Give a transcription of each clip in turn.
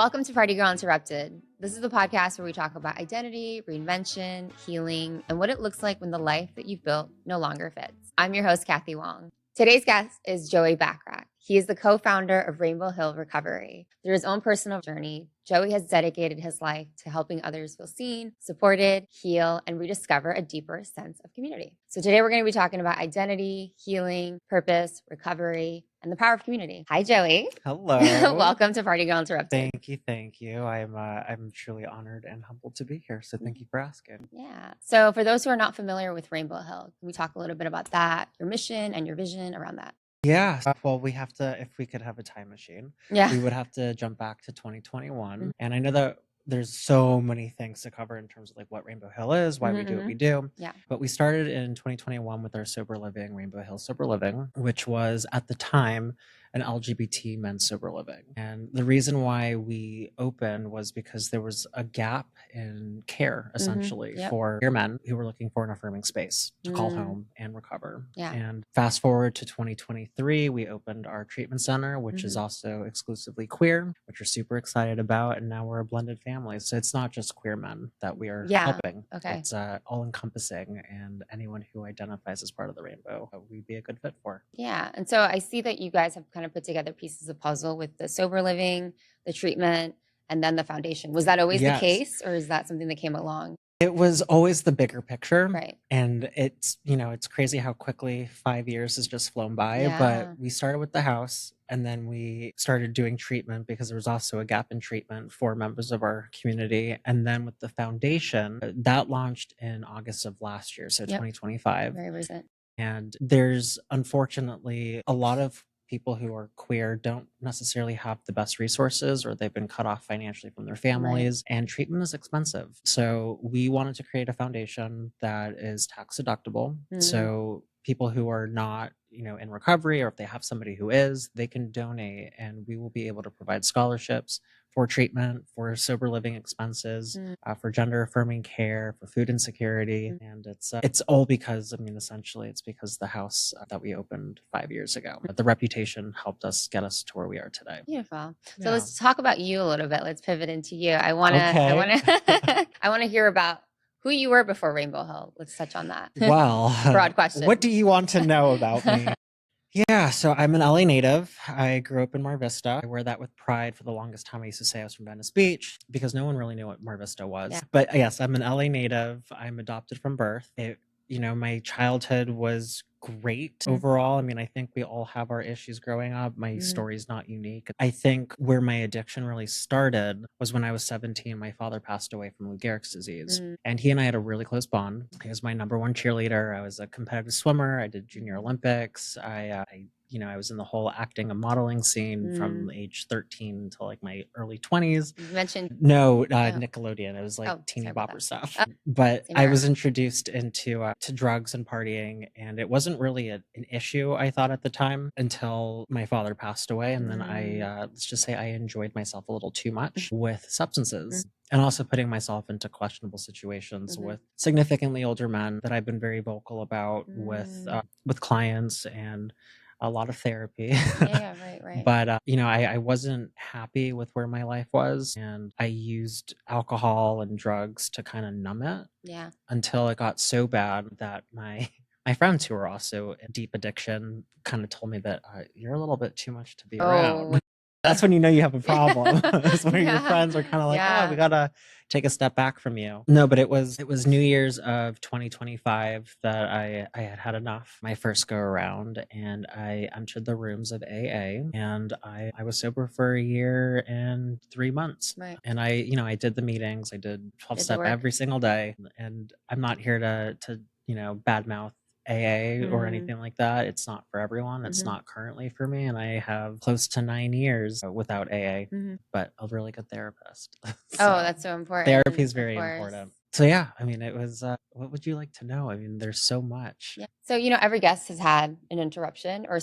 Welcome to Party Girl Interrupted. This is the podcast where we talk about identity, reinvention, healing, and what it looks like when the life that you've built no longer fits. I'm your host, Kathy Wong. Today's guest is Joey Bachrach. He is the co-founder of Rainbow Hill Recovery. Through his own personal journey, Joey has dedicated his life to helping others feel seen, supported, heal, and rediscover a deeper sense of community. So today we're going to be talking about identity, healing, purpose, recovery, and the power of community. Hi, Joey. Hello. Welcome to Party Girl Interrupted. Thank you. I'm truly honored and humbled to be here. So thank you for asking. Yeah. So for those who are not familiar with Rainbow Hill, can we talk a little bit about that, your mission and your vision around that? Yeah. Well, we have to, if we could have a time machine, Yeah. we would have to jump back to 2021. And I know that there's so many things to cover in terms of like what Rainbow Hill is, why we do what we do. Yeah. But we started in 2021 with our sober living, Rainbow Hill Sober Living, which was at the time an LGBT men's sober living. And the reason why we opened was because there was a gap in care, essentially, for queer men who were looking for an affirming space to call home and recover. Yeah. And fast forward to 2023, we opened our treatment center, which is also exclusively queer, which we're super excited about. And now we're a blended family. So it's not just queer men that we are helping. Okay. It's all encompassing, and anyone who identifies as part of the rainbow, we'd be a good fit for. Yeah. And so I see that you guys have kind of put together pieces of puzzle with the sober living, the treatment, and then the foundation. Was that always the case, or is that something that came along? It was always the bigger picture. Right. And it's crazy how quickly 5 years has just flown by. Yeah. But we started with the house, and then we started doing treatment because there was also a gap in treatment for members of our community. And then with the foundation, that launched in August of last year, so 2025. Very recent. And there's unfortunately a lot of people who are queer don't necessarily have the best resources, or they've been cut off financially from their families, and treatment is expensive. So we wanted to create a foundation that is tax deductible. So people who are not, in recovery, or if they have somebody who is, they can donate, and we will be able to provide scholarships for treatment, for sober living expenses, for gender affirming care, for food insecurity. And it's all because, essentially it's because the house that we opened 5 years ago, the reputation helped us get us to where we are today. Beautiful. So let's talk about you a little bit. Let's pivot into you. I want to hear about who you were before Rainbow Hill. Let's touch on that. Well, broad question. What do you want to know about me? Yeah, so I'm an LA native. I grew up in Mar Vista. I wear that with pride. For the longest time, I used to say I was from Venice Beach because no one really knew what Mar Vista was. Yeah. But yes, I'm an LA native. I'm adopted from birth. My childhood was great overall. I think we all have our issues growing up. My story's not unique. I think where my addiction really started was when I was 17. My father passed away from Lou Gehrig's disease, and he and I had a really close bond. He was my number one cheerleader. I was a competitive swimmer. I did Junior Olympics. I was in the whole acting and modeling scene from age 13 to like my early 20s. You mentioned Nickelodeon. It was like teeny bopper stuff. But I was introduced into to drugs and partying, and it wasn't really an issue, I thought, at the time, until my father passed away. And then let's just say I enjoyed myself a little too much with substances. And also putting myself into questionable situations with significantly older men that I've been very vocal about with clients, and a lot of therapy. Right. But, I wasn't happy with where my life was, and I used alcohol and drugs to kind of numb it. Yeah. Until it got so bad that my friends, who were also in deep addiction, kind of told me that you're a little bit too much to be around. That's when you know you have a problem. It's when your friends are kind of like, we gotta take a step back from you. No, but it was New Year's of 2025 that I had enough. My first go around, and I entered the rooms of AA, and I was sober for a year and 3 months. Right. And I did the meetings. I did 12-step every single day. And I'm not here to badmouth AA or anything like that. It's not for everyone. It's not currently for me. And I have close to 9 years without AA, but a really good therapist. That's so important. Therapy is very important. So yeah, it was, what would you like to know? There's so much. Yeah. So, every guest has had an interruption, or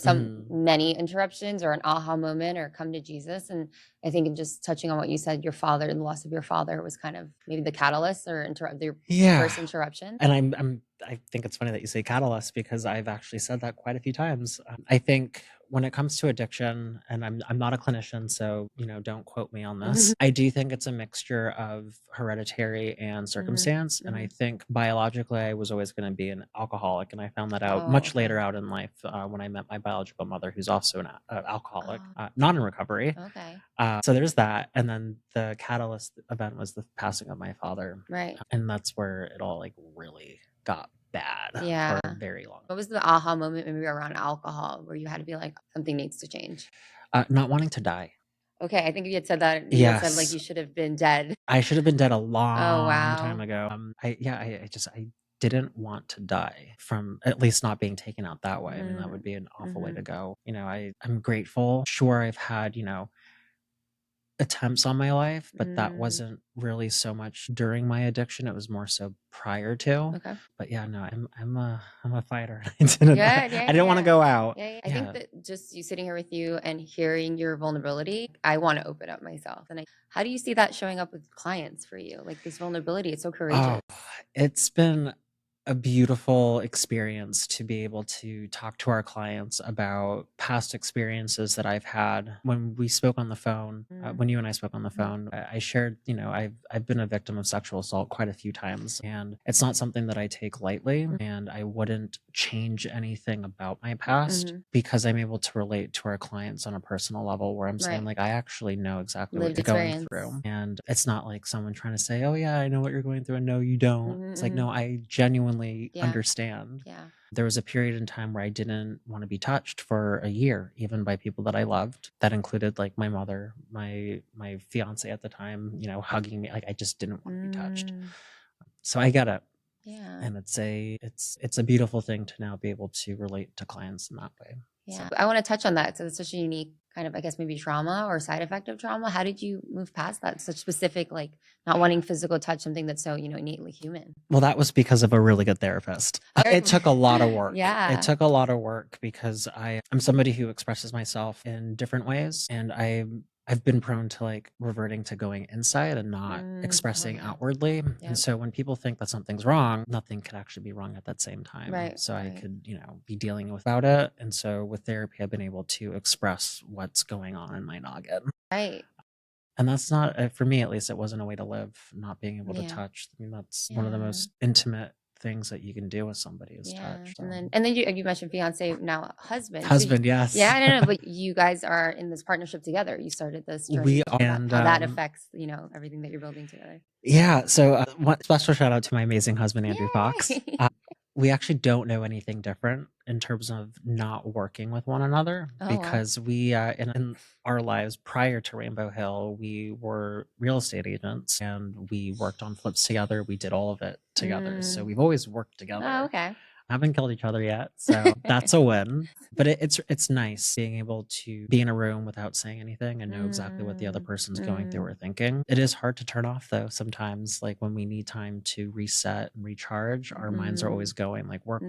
many interruptions, or an aha moment, or come to Jesus. And I think in just touching on what you said, your father, and the loss of your father was kind of maybe the catalyst, or your first interruption. And I think it's funny that you say catalyst, because I've actually said that quite a few times. I think when it comes to addiction, and I'm not a clinician, so don't quote me on this. I do think it's a mixture of hereditary and circumstance, and I think biologically I was always going to be an alcoholic, and I found that out much later out in life when I met my biological mother, who's also an alcoholic, not in recovery. Okay. So there's that, and then the catalyst event was the passing of my father, Right. and that's where it all like really got bad Yeah. for very long. What was the aha moment maybe around alcohol where you had to be like, something needs to change? Not wanting to die. Okay, I think if you had said that, you had said like Yes. you should have been dead. I should have been dead a Oh, long time wow. ago. I didn't want to die from at least not being taken out that way. I mean, that would be an awful way to go. I'm grateful. Sure, I've had, attempts on my life, but that wasn't really so much during my addiction. It was more so prior to. Okay. But yeah, no, I'm a fighter. I didn't want to go out. Yeah. I think that just you sitting here with you and hearing your vulnerability, I want to open up myself. And how do you see that showing up with clients for you? Like this vulnerability, it's so courageous. It's been a beautiful experience to be able to talk to our clients about past experiences that I've had. When we spoke on the phone, when you and I spoke on the phone, I shared, I've been a victim of sexual assault quite a few times, and it's not something that I take lightly, and I wouldn't change anything about my past because I'm able to relate to our clients on a personal level where I'm saying like, I actually know exactly what you're going through. And it's not like someone trying to say, oh yeah, I know what you're going through. And no, you don't. It's like, no, I genuinely understand. There was a period in time where I didn't want to be touched for a year, even by people that I loved. That included like my mother, my fiance at the time, hugging me. Like I just didn't want to be touched. So I get it. Yeah. And it's a beautiful thing to now be able to relate to clients in that way. Yeah. So I want to touch on that. So it's such a unique kind of, I guess, maybe trauma or side effect of trauma. How did you move past that? Such specific, like not wanting physical touch, something that's so, innately human. Well, that was because of a really good therapist. It took a lot of work. Yeah. It took a lot of work because I'm somebody who expresses myself in different ways, and I've been prone to like reverting to going inside and not expressing outwardly. And so when people think that something's wrong, nothing could actually be wrong at that same time. Right. So I could, be dealing without it. And so with therapy, I've been able to express what's going on in my noggin. Right. And that's not, for me at least, it wasn't a way to live, not being able to touch. I mean, that's one of the most intimate things that you can do with somebody is touch. So. And then you mentioned fiance, now husband. Yes. Yeah, no, but you guys are in this partnership together. You started this journey. We are, and how that affects, everything that you're building together. Yeah. So one special shout out to my amazing husband, Andrew Fox. We actually don't know anything different in terms of not working with one another because we, in our lives prior to Rainbow Hill, we were real estate agents and we worked on flips together. We did all of it together. So we've always worked together. Oh, okay. Haven't killed each other yet, so that's a win. But it's nice being able to be in a room without saying anything and know exactly what the other person's going through or thinking. It is hard to turn off though sometimes, like when we need time to reset and recharge, our minds are always going like work.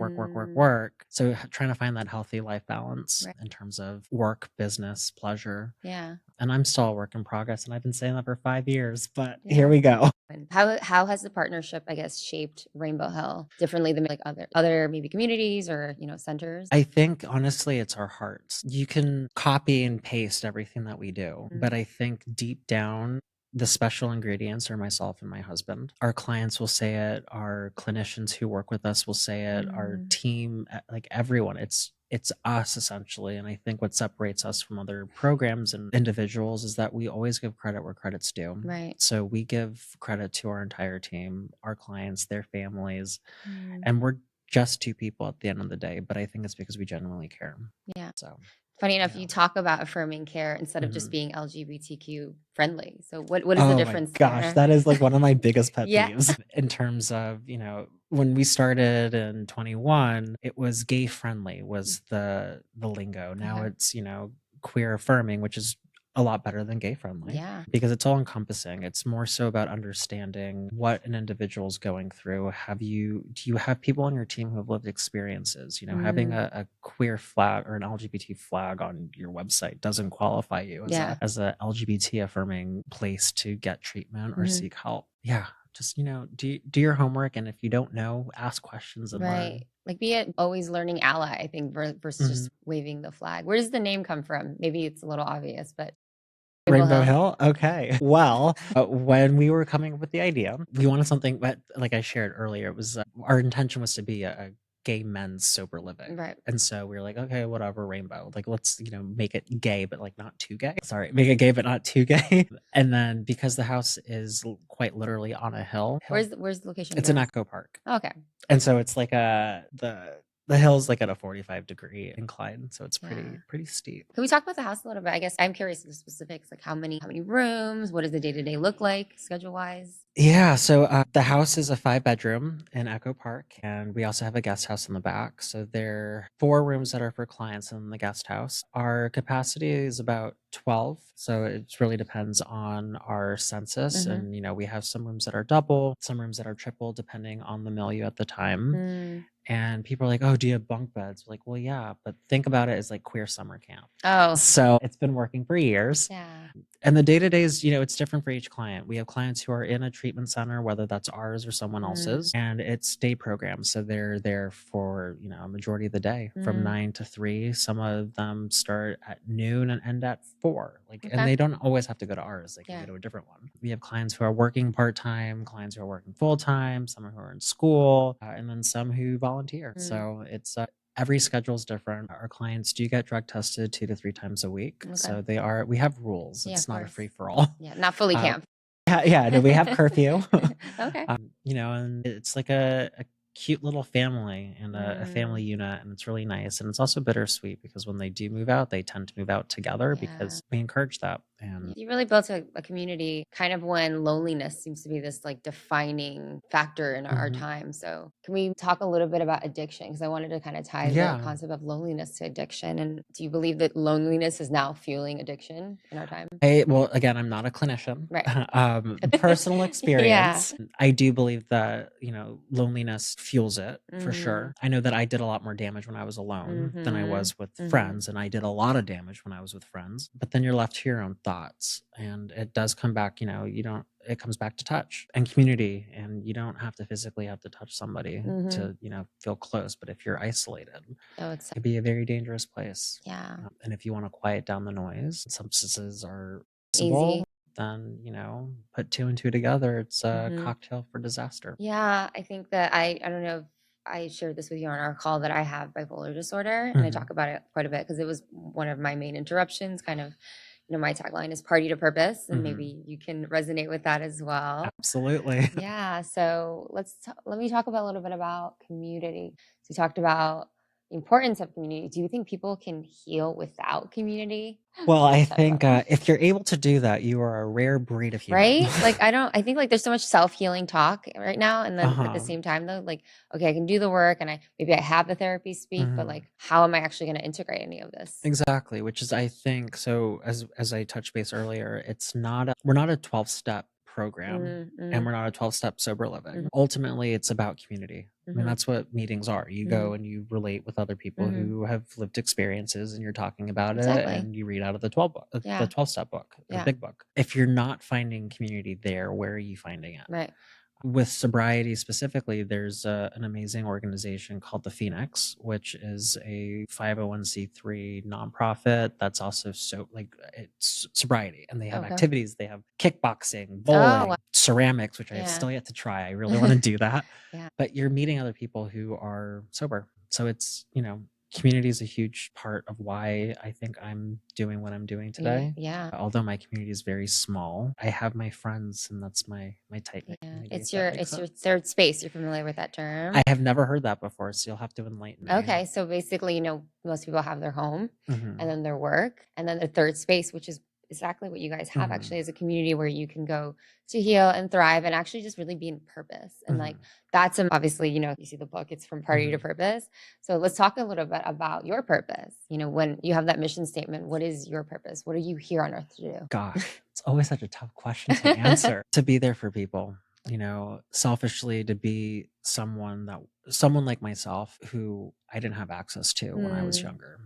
So trying to find that healthy life balance in terms of work, business, pleasure. Yeah. And I'm still a work in progress, and I've been saying that for 5 years, but here we go. How has the partnership, I guess, shaped Rainbow Hill differently than like other maybe communities or centers? I think honestly, it's our hearts. You can copy and paste everything that we do, but I think deep down, the special ingredients are myself and my husband. Our clients will say it. Our clinicians who work with us will say it. Our team, like everyone, it's us essentially. And I think what separates us from other programs and individuals is that we always give credit where credit's due. Right. So we give credit to our entire team, our clients, their families, and we're just two people at the end of the day. But I think it's because we genuinely care. Yeah. So. Funny enough, you talk about affirming care instead of just being LGBTQ friendly. So what is the difference? Oh my gosh, that is like one of my biggest pet peeves in terms of, when we started in 21, it was gay friendly was the lingo. Now it's, queer affirming, which is a lot better than gay friendly because it's all encompassing. It's more so about understanding what an individual is going through. Do you have people on your team who have lived experiences? Having a queer flag or an LGBT flag on your website doesn't qualify you as a LGBT affirming place to get treatment or seek help. Yeah. Just, do your homework. And if you don't know, ask questions and learn. Like be an always learning ally, I think, versus Mhm. just waving the flag. Where does the name come from? Maybe it's a little obvious, but Rainbow Rainbow Hill. Hill? Okay. Well, when we were coming up with the idea, we wanted something that, like I shared earlier, it was our intention was to be a gay men's sober living. Right. And so we were like, okay, whatever, rainbow. Like, let's, make it gay, but like not too gay. Sorry, make it gay, but not too gay. And then because the house is quite literally on a hill, Where's the location? it's of an the house? echo park. Okay. And so it's like the hill's like at a 45-degree incline. So it's Yeah. pretty steep. Can we talk about the house a little bit? I guess I'm curious of the specifics, like how many rooms, what does the day-to-day look like schedule wise? Yeah, so the house is a 5 bedroom in Echo Park, and we also have a guest house in the back. So there are 4 rooms that are for clients in the guest house. Our capacity is about 12, so it really depends on our census. Mhm. And we have some rooms that are double, some rooms that are triple, depending on the milieu at the time. Mm. And people are like, "Oh, do you have bunk beds?" We're like, well, yeah, but think about it as like queer summer camp. Oh, So it's been working for years. yeah. And the day to day is, it's different for each client. We have clients who are in a treatment center, whether that's ours or someone else's, and it's day programs. So they're there for, a majority of the day from 9 to 3. Some of them start at noon and end at 4. Okay. And they don't always have to go to ours. They can Yeah. go to a different one. We have clients who are working part-time, clients who are working full-time, some who are in school, and then some who volunteer. So it's, every schedule is different. Our clients do get drug tested 2 to 3 times a week. Okay. So we have rules. Yeah, It's of not a course. free for all. Yeah, not fully camp. Yeah, no, we have curfew. Okay. And it's like a cute little family and a family unit, and it's really nice. And it's also bittersweet because when they do move out, they tend to move out together because we encourage that. And You really built a community kind of when loneliness seems to be this like defining factor in our time. So can we talk a little bit about addiction? Because I wanted to kind of tie the concept of loneliness to addiction. And do you believe that loneliness is now fueling addiction in our time? Well, again, I'm not a clinician. Right. Personal experience, I do believe that, loneliness fuels it for sure. I know that I did a lot more damage when I was alone than I was with friends, and I did a lot of damage when I was with friends. But then you're left to your own thoughts, and it does come back, it comes back to touch and community, and you don't have to physically have to touch somebody to, feel close. But if you're isolated, it could be a very dangerous place. Yeah. And if you want to quiet down the noise, substances are Easy. possible, then, put 2 and 2 together. It's a cocktail for disaster. Yeah, I think that I don't know if I shared this with you on our call that I have bipolar disorder, and I talk about it quite a bit because it was one of my main interruptions. Kind of, my tagline is party to purpose, and maybe you can resonate with that as well. Absolutely. Yeah. So let me talk about a little bit about community. So we talked about the importance of community. Do you think people can heal without community? Well, I Let's talk think about that. if you're able to do that, you are a rare breed of human. Right? Like I think like there's so much self-healing talk right now. And then at the Uh-huh. same time though, like, okay, I can do the work and maybe I have the therapy speak, but like how am I actually going to integrate any of this? Exactly, which is, I think, so as I touched base earlier, we're not a 12-step program, and we're not a 12-step sober living. Ultimately, it's about community. I mean, that's what meetings are. You go and you relate with other people who have lived experiences, and you're talking about it, and you read out of the 12-step book, the big book. If you're not finding community there, where are you finding it? Right. With sobriety specifically, there's an amazing organization called the Phoenix, which is a 501c3 nonprofit that's also it's sobriety, and they have activities. They have kickboxing, bowling, ceramics, which I have still yet to try. I really want to do that. But you're meeting other people who are sober, so it's community is a huge part of why I think I'm doing what I'm doing today. Yeah. Although my community is very small, I have my friends, and that's my tight knit community. It's your third space. You're familiar with that term? I have never heard that before, so you'll have to enlighten me. Okay, so basically, most people have their home and then their work, and then their third space, which is exactly what you guys have actually, is a community where you can go to heal and thrive and actually just really be in purpose. And like that's obviously, you see the book, it's from party to purpose. So let's talk a little bit about your purpose. When you have that mission statement, what is your purpose? What are you here on earth to do? Gosh, it's always such a tough question to answer. To be there for people, selfishly, to be someone like myself who I didn't have access to when I was younger.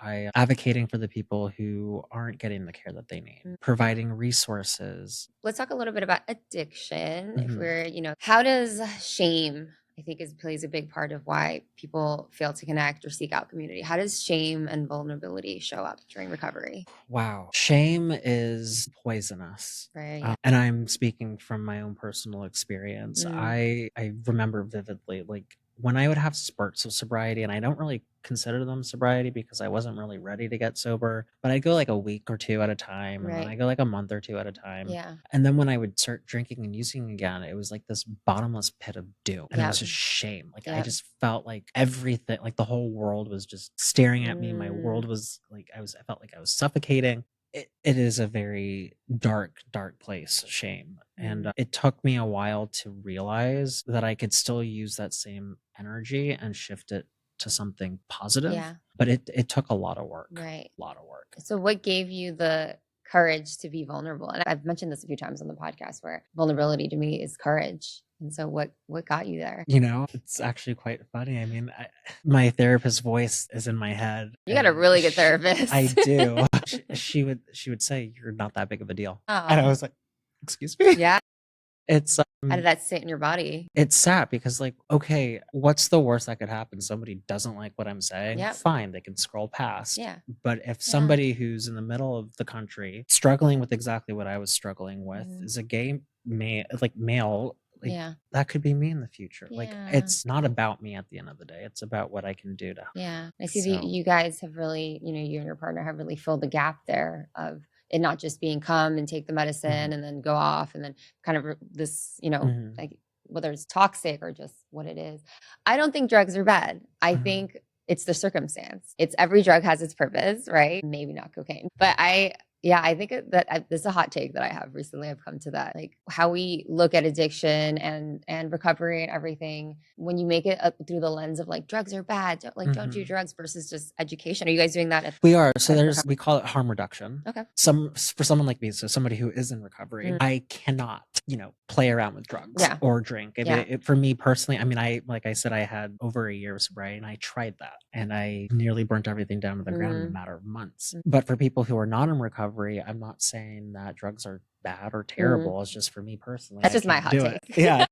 I advocating for the people who aren't getting the care that they need, providing resources. Let's talk a little bit about addiction. If we're, how does shame I think plays a big part of why people fail to connect or seek out community. How does shame and vulnerability show up during recovery? Wow. Shame is poisonous. Right. Yeah. And I'm speaking from my own personal experience. Mm. I remember vividly, like when I would have spurts of sobriety, and I don't really consider them sobriety because I wasn't really ready to get sober, but I'd go like a week or two at a time, and then Right. I go like a month or two at a time. Yeah. And then when I would start drinking and using again, it was like this bottomless pit of doom. And it was Yep. just shame. Like I Yep. just felt like everything, like the whole world was just staring at me. My Mm. world was like I felt like I was suffocating. It is a very dark, dark place, shame. And Mm. it took me a while to realize that I could still use that same energy and shift it to something positive. Yeah. But it took a lot of work. Right. A lot of work. So what gave you the courage to be vulnerable? And I've mentioned this a few times on the podcast where vulnerability to me is courage. And so what got you there? You know, it's actually quite funny. I mean, my therapist's voice is in my head. You got a and really good she- therapist. I do. she would say, "You're not that big of a deal," and I Oh. was like, "Excuse me." Yeah. It's How did that sit in your body? it's sad because like, okay, what's the worst that could happen? Somebody doesn't like what I'm saying. Yep. Fine, they can scroll past. Yeah. But if somebody who's in the middle of the country struggling with exactly what I was struggling with Mhm. is a gay male, like Yeah. that could be me in the future. Like Yeah. it's not about me at the end of the day. It's about what I can do to help. Yeah. I see So- that you guys have really, you and your partner have really filled the gap there of it not just being come and take the medicine and then go off and then kind of this, Mhm. like whether it's toxic or just what it is. I don't think drugs are bad. I Mhm. think it's the circumstance. It's every drug has its purpose, right? Maybe not cocaine, but I think this is a hot take that I have recently. I've come to that, like how we look at addiction and recovery and everything. When you make it up through the lens of like drugs are bad, don't do Mhm. drugs versus just education. Are you guys doing that? We are. So at we call it harm reduction. Okay. For someone like me, so somebody who is in recovery, I cannot, play around with drugs Yeah. or drink. I Yeah. mean, for me personally, I mean, like I said, I had over a year of sobriety and I tried that and I nearly burnt everything down to the ground in a matter of months. But for people who are not in recovery, I'm not saying that drugs are bad or terrible. It's just for me personally. That's I just my can't hot do take. it. Yeah.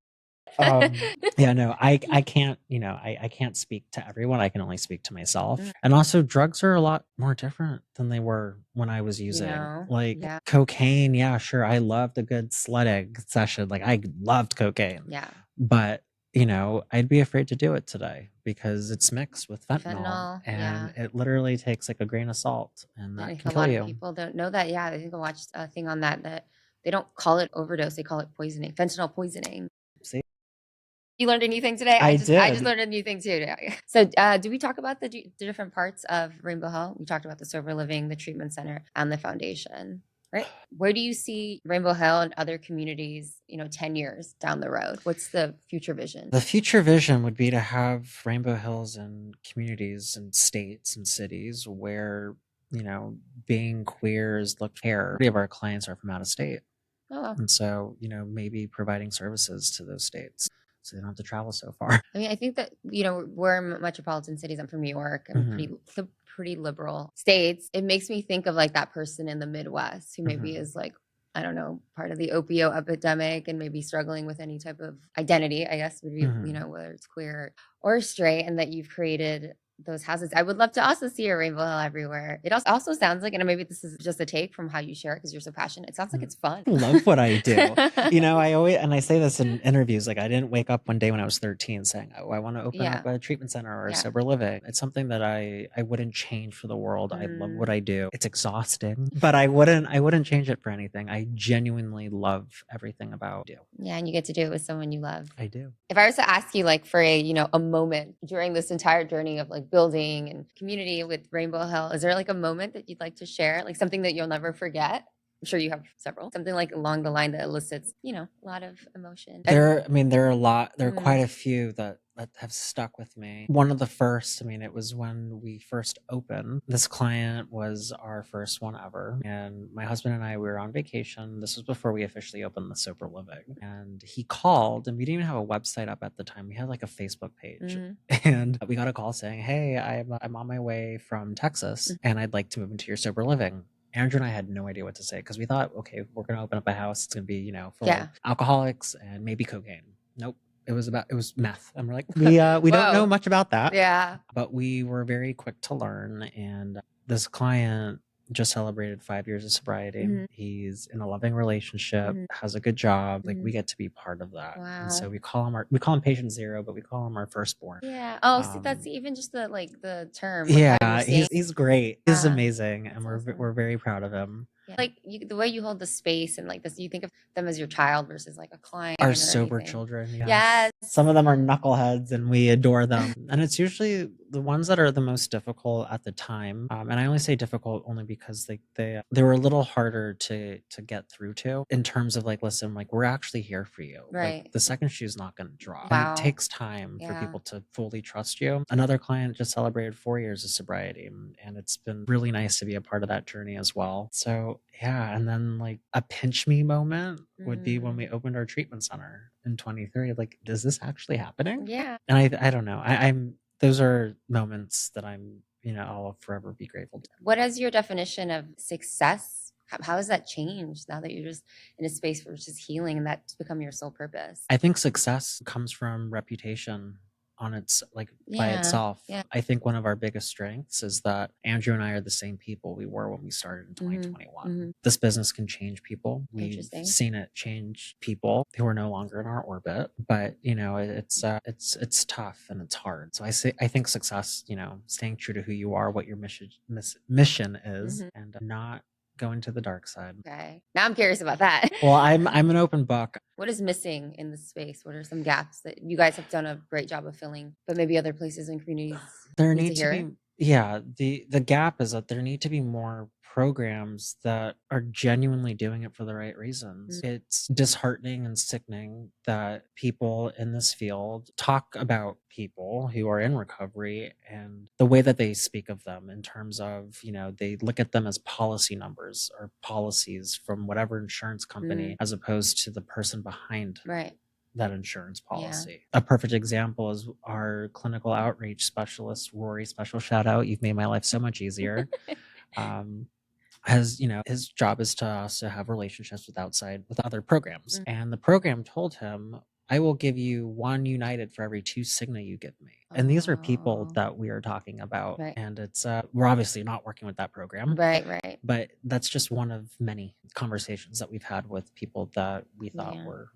Yeah, no, I can't, I can't speak to everyone. I can only speak to myself. And also drugs are a lot more different than they were when I was using. Like Yeah. cocaine, yeah, sure. I loved a good sledding session. Like I loved cocaine. Yeah. But I'd be afraid to do it today because it's mixed with fentanyl, and it literally takes like a grain of salt and I that think can a kill lot you. of people don't know that. Yeah, I think I watched a thing on that they don't call it overdose, they call it poisoning, fentanyl poisoning. See? You learned a new thing today? I just did. learned a new thing too. So do we talk about the different parts of Rainbow Hill? We talked about the sober living, the treatment center, and the foundation, right? Where do you see Rainbow Hill and other communities, 10 years down the road? What's the future vision? The future vision would be to have Rainbow Hills and communities and states and cities where, being queer is looked care. Many of our clients are from out of state. Oh, wow. And so, maybe providing services to those states so they don't have to travel so far. I mean, I think that, we're in metropolitan cities. I'm from New York and pretty liberal states. It makes me think of like that person in the Midwest who maybe is like, I don't know, part of the opioid epidemic and maybe struggling with any type of identity, I guess would be, whether it's queer or straight, and that you've created those houses. I would love to also see a Rainbow Hill everywhere. It also sounds like, and maybe this is just a take from how you share it because you're so passionate. It sounds like it's fun. I love what I do. I always, and I say this in interviews, like I didn't wake up one day when I was 13 saying, oh, I want to open up a treatment center or a sober living. It's something that I wouldn't change for the world. I love what I do. It's exhausting, but I wouldn't change it for anything. I genuinely love everything about what I do. Yeah, and you get to do it with someone you love. I do. If I was to ask you like for a moment during this entire journey of like building and community with Rainbow Hill, is there like a moment that you'd like to share? Like something that you'll never forget? I'm sure you have several. Something like along the line that elicits, a lot of emotion. There are a lot. There are quite a few that have stuck with me. One of the first, it was when we first opened. This client was our first one ever. And my husband and I, we were on vacation. This was before we officially opened the sober living. And he called, and we didn't even have a website up at the time. We had like a Facebook page. And we got a call saying, hey, I'm on my way from Texas and I'd like to move into your sober living. Andrew and I had no idea what to say because we thought, okay, we're going to open up a house. It's going to be, full of alcoholics and maybe cocaine. Nope. it was meth. And we're like, we don't know Whoa. much about that. Yeah. But we were very quick to learn. And this client just celebrated 5 years of sobriety. Mhm. He's in a loving relationship, Mhm. has a good job. Like Mhm. we get to be part of that. And so Wow. we call him patient zero, but we call him our firstborn. Yeah. Oh, see, that's Um, even just the term, like how you're yeah, saying. he's great. He's Yeah. amazing, and That's awesome. we're very proud of him. Yeah. Like the way you hold the space and like this, you think of them as your child versus like a client Our or sober anything. children, Yes. some of them are knuckleheads, and we adore them. And it's usually the ones that are the most difficult at the time. And I only say difficult only because they were a little harder to get through to in terms of like, listen, like we're actually here for you. Right. Like the second shoe's not going to drop. Wow. And it takes time for Yeah. people to fully trust you. Another client just celebrated 4 years of sobriety, and it's been really nice to be a part of that journey as well. So yeah, and then like a pinch me moment would be when we opened our treatment center in 23. Like, is this actually happening? Yeah. And I don't know. I'm those are moments that I'll forever be grateful to. What is your definition of success? How has that changed now that you're just in a space where it's just healing and that's become your sole purpose? I think success comes from reputation on its by Yeah. itself. Yeah. I think one of our biggest strengths is that Andrew and I are the same people we were when we started in 2021. Mhm. This business can change people. We've Interesting. seen it change people who are no longer in our orbit, but it's tough and it's hard. So I think success, staying true to who you are, what your mission is, and not going to the dark side. Okay. Now I'm curious about that. Well, I'm an open book. What is missing in the space? What are some gaps that you guys have done a great job of filling, but maybe other places and communities There need need to to hear? be, yeah, the gap is that there need to be more programs that are genuinely doing it for the right reasons. It's disheartening and sickening that people in this field talk about people who are in recovery and the way that they speak of them in terms of, they look at them as policy numbers or policies from whatever insurance company as opposed to the person behind Right. that insurance Yeah. policy. A perfect example is our clinical outreach specialist, Rory. Special shout out. You've made my life so much easier. His job is to also have relationships with other programs. And the program told him, I will give you one United for every 2 Cigna you give me. And these are people that we are talking about. Right. And it's we're obviously not working with that program. Right. But that's just one of many conversations that we've had with people that we thought were,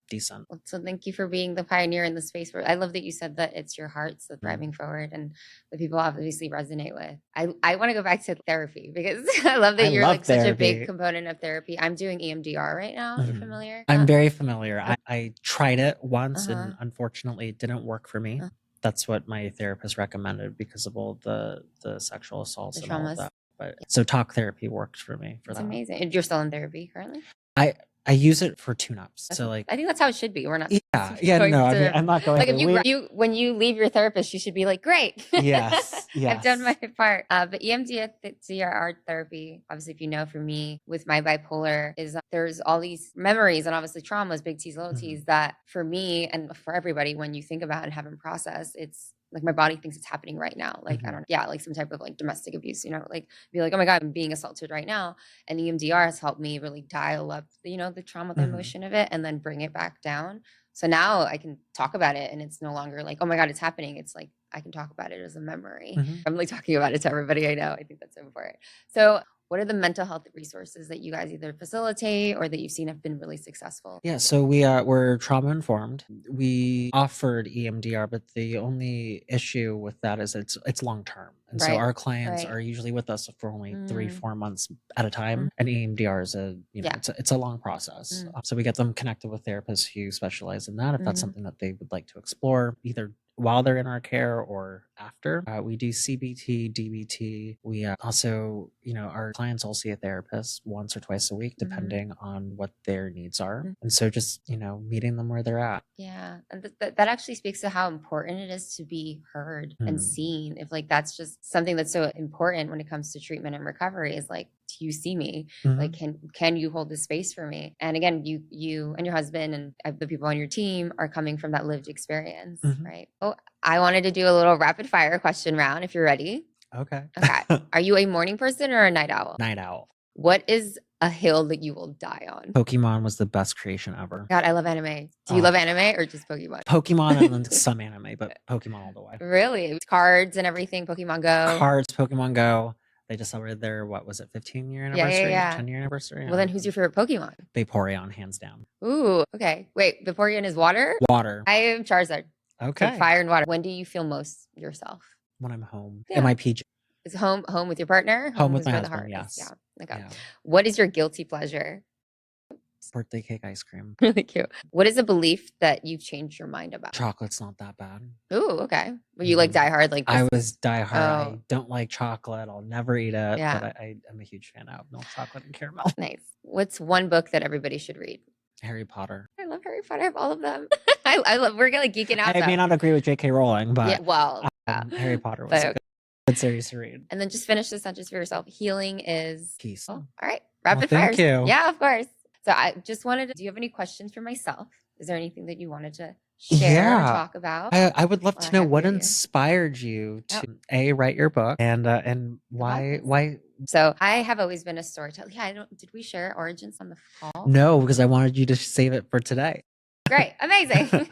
decent. Well, so thank you for being the pioneer in the space. Where I love that you said that it's your heart's the driving forward and that people obviously resonate with. I want to go back to therapy because I love that you're like such a big component of therapy. I'm doing EMDR right now. You're familiar? I'm very familiar. I tried it once and unfortunately it didn't work for me. That's what my therapist recommended because of all the sexual assaults and all of that. But so talk therapy worked for me for that. It's amazing. And you're still in therapy currently? I use it for tune-ups. So like I think that's how it should be. We're not. I'm not going. Like if when you leave your therapist, you should be like, great. Yes. I've done my part. But EMDR therapy, obviously, if you know, for me with my bipolar, is there's all these memories and obviously traumas, big T's, little T's, that for me and for everybody, when you think about and haven't processed, it's like my body thinks it's happening right now. Like, I don't know. Yeah, like some type of like domestic abuse, like be like, oh my God, I'm being assaulted right now. And EMDR has helped me really dial up, the trauma, the emotion of it, and then bring it back down. So now I can talk about it and it's no longer like, oh my God, it's happening. It's like, I can talk about it as a memory. I'm like talking about it to everybody I know. I think that's so important. So what are the mental health resources that you guys either facilitate or that you've seen have been really successful? Yeah, so we're trauma informed. We offered EMDR, but the only issue with that is it's long term. And so our clients are usually with us for only 3-4 months at a time. And EMDR is it's a long process. So we get them connected with therapists who specialize in that if that's something that they would like to explore, either while they're in our care or after. We do CBT, DBT. We also, our clients all see a therapist once or twice a week, depending on what their needs are. And so just, meeting them where they're at. Yeah. And that actually speaks to how important it is to be heard and seen. If like, that's just something that's so important when it comes to treatment and recovery is like, do you see me? Like, can you hold this space for me? And again, you and your husband and the people on your team are coming from that lived experience, right? Oh, I wanted to do a little rapid fire question round if you're ready. Okay. Are you a morning person or a night owl? Night owl. What is a hill that you will die on. Pokemon was the best creation ever. God, I love anime. Do you love anime or just Pokemon? Pokemon and then some anime, but Pokemon all the way. Really? Cards and everything, Pokemon Go. Cards, Pokemon Go. They just celebrated their, what was it, 15-year anniversary? Yeah. 10-year anniversary? Well, then who's your favorite Pokemon? Vaporeon, hands down. Ooh, okay. Wait, Vaporeon is water? Water. I am Charizard. Okay. So fire and water. When do you feel most yourself? When I'm home. Yeah. In my PJ. Is home with your partner? Home with my where the husband, heart is. yes. Yeah. Okay. Yeah. What is your guilty pleasure? Birthday cake ice cream. Really cute. What is a belief that you've changed your mind about? Chocolate's not that bad. Ooh, okay. Were you like diehard? Like I this was is- diehard. I Oh. don't like chocolate. I'll never eat it. Yeah. But I'm a huge fan of milk chocolate and caramel. Nice. What's one book that everybody should read? Harry Potter. I love Harry Potter. I have all of them. I love. We're like geeking out. I may not agree with J.K. Rowling, but Yeah. Well. Harry Potter was But a okay. good series to read. And then just finish the sentence for yourself. Healing is Peace. Oh, all right. Rapid thank fires. you. Yeah, of course. So I just wanted to. Do you have any questions for myself? Is there anything that you wanted to share or Yeah. talk about? I would love Or to know have what you- inspired you to write your book and why So I have always been a storyteller. Yeah, I don't. Did we share origins on the call? no, because I wanted you to save it for today. Great, amazing.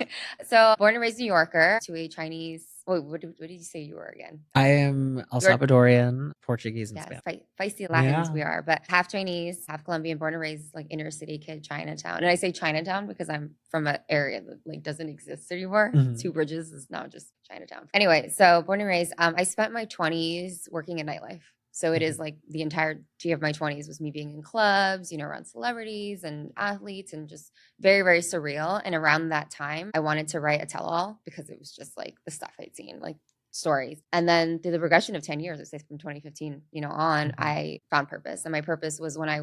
So born and raised New Yorker to a Chinese. Wait, what did you say you were again? I am El You're- Salvadorian, Portuguese, and Yeah, Spanish. feisty Latins Yeah. we are, but half Chinese, half Colombian, born and raised like inner city kid, Chinatown. And I say Chinatown because I'm from an area that like doesn't exist anymore. Mhm. Two Bridges is now just Chinatown. Anyway, so born and raised, I spent my 20s working in nightlife. So it is like the entirety of my 20s was me being in clubs, around celebrities and athletes and just very, very surreal. And around that time, I wanted to write a tell-all because it was just like the stuff I'd seen, like stories. And then through the progression of 10 years, let's say from 2015, on, Mhm. I found purpose. And my purpose was when I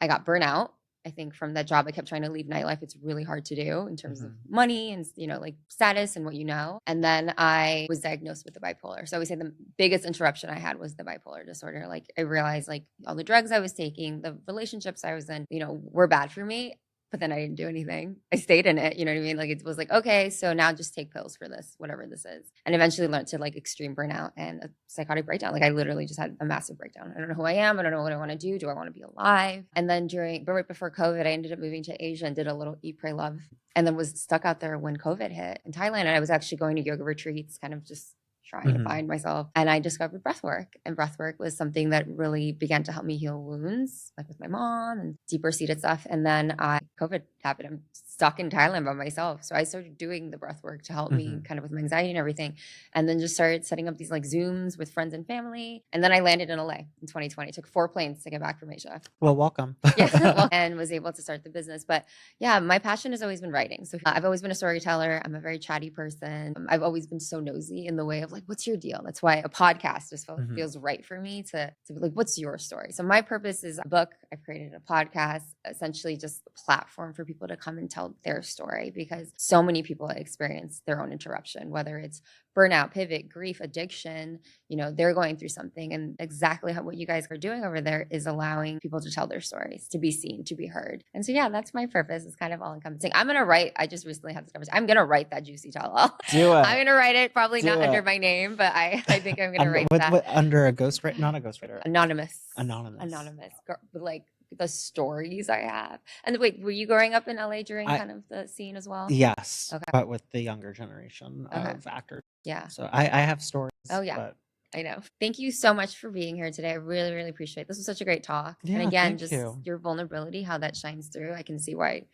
got burnout. I think from that job, I kept trying to leave nightlife. It's really hard to do in terms of money and, like status and what you know. And then I was diagnosed with the bipolar. So I would say the biggest interruption I had was the bipolar disorder. Like I realized like all the drugs I was taking, the relationships I was in, were bad for me. But then I didn't do anything. I stayed in it. You know what I mean? Like it was like, okay, so now just take pills for this, whatever this is. And eventually learned to like extreme burnout and a psychotic breakdown. Like I literally just had a massive breakdown. I don't know who I am. I don't know what I want to do. Do I want to be alive? And then but right before COVID, I ended up moving to Asia and did a little Eat, Pray, Love. And then was stuck out there when COVID hit in Thailand. And I was actually going to yoga retreats, kind of just trying to find myself. And I discovered breathwork. And breathwork was something that really began to help me heal wounds, like with my mom and deeper seated stuff. And then COVID happened. I'm stuck in Thailand by myself. So I started doing the breathwork to help me kind of with my anxiety and everything. And then just started setting up these like Zooms with friends and family. And then I landed in LA in 2020. It took 4 planes to get back from Asia. Well, welcome. Yeah, and was able to start the business. But yeah, my passion has always been writing. So I've always been a storyteller. I'm a very chatty person. I've always been so nosy in the way of like, what's your deal? That's why a podcast just feels right for me to be like, what's your story? So my purpose is a book. I've created a podcast, essentially just a platform for people to come and tell their story because so many people experience their own interruption, whether it's burnout, pivot, grief, addiction, they're going through something. And exactly what you guys are doing over there is allowing people to tell their stories, to be seen, to be heard. And so, yeah, that's my purpose. It's kind of all encompassing. I'm going to write, I just recently had this conversation. I'm going to write that juicy tell-all. Do it. I'm going to write it, probably Do not it. under my name, but I think I'm going to write that. Under a ghostwriter? Not a ghostwriter. Anonymous. Anonymous. But like the stories I have. And wait, were you growing up in LA during kind of the scene as well? Yes. Okay. But with the younger generation of actors. Yeah. So I have stories. Oh, yeah. But I know. Thank you so much for being here today. I really, really appreciate it. This was such a great talk. Yeah, and again, thank just you. your vulnerability, how that shines through. I can see why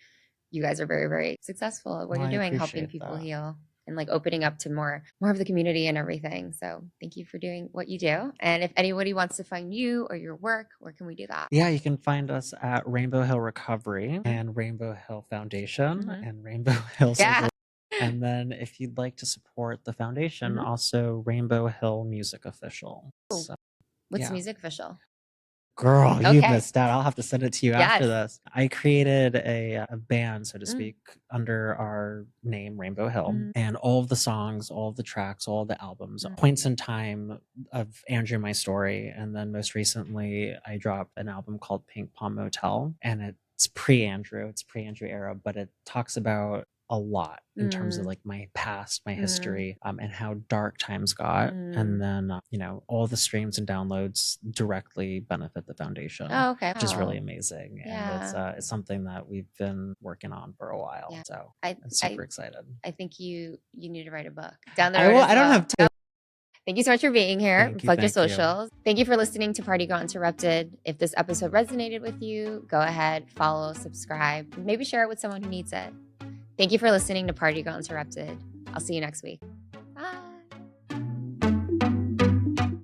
you guys are very, very successful at what Well, you're I doing, helping appreciate people that. heal and like opening up to more of the community and everything. So thank you for doing what you do. And if anybody wants to find you or your work, where can we do that? Yeah, you can find us at Rainbow Hill Recovery and Rainbow Hill Foundation and Rainbow Hill Yeah. Social. And then if you'd like to support the foundation, Mhm. also Rainbow Hill Music Official. Cool. So, What's yeah. Music Official? Girl, you Okay. missed out. I'll have to send it to you after Yes. this. I created a band, so to Mm. speak, under our name, Rainbow Hill. Mm. And all of the songs, all of the tracks, all of the albums, Mm. points in time of Andrew, My Story. And then most recently, I dropped an album called Pink Palm Motel. And it's pre-Andrew era, but it talks about a lot in terms of Mm, like my past, my mm, history, and how dark times got. mm. And then, all the streams and downloads directly benefit the foundation, Oh, okay. which is really Wow. amazing. And Yeah. it's something that we've been working on for a while. Yeah. So I I'm I super excited. I think you need to write a book down the I road will, as I don't well. have to. Thank you so much for being here. Thank you. Plug your Thank you. socials. Thank you for listening to Party Girl Interrupted. If this episode resonated with you, go ahead, follow, subscribe, maybe share it with someone who needs it. Thank you for listening to Party Girl Interrupted. I'll see you next week.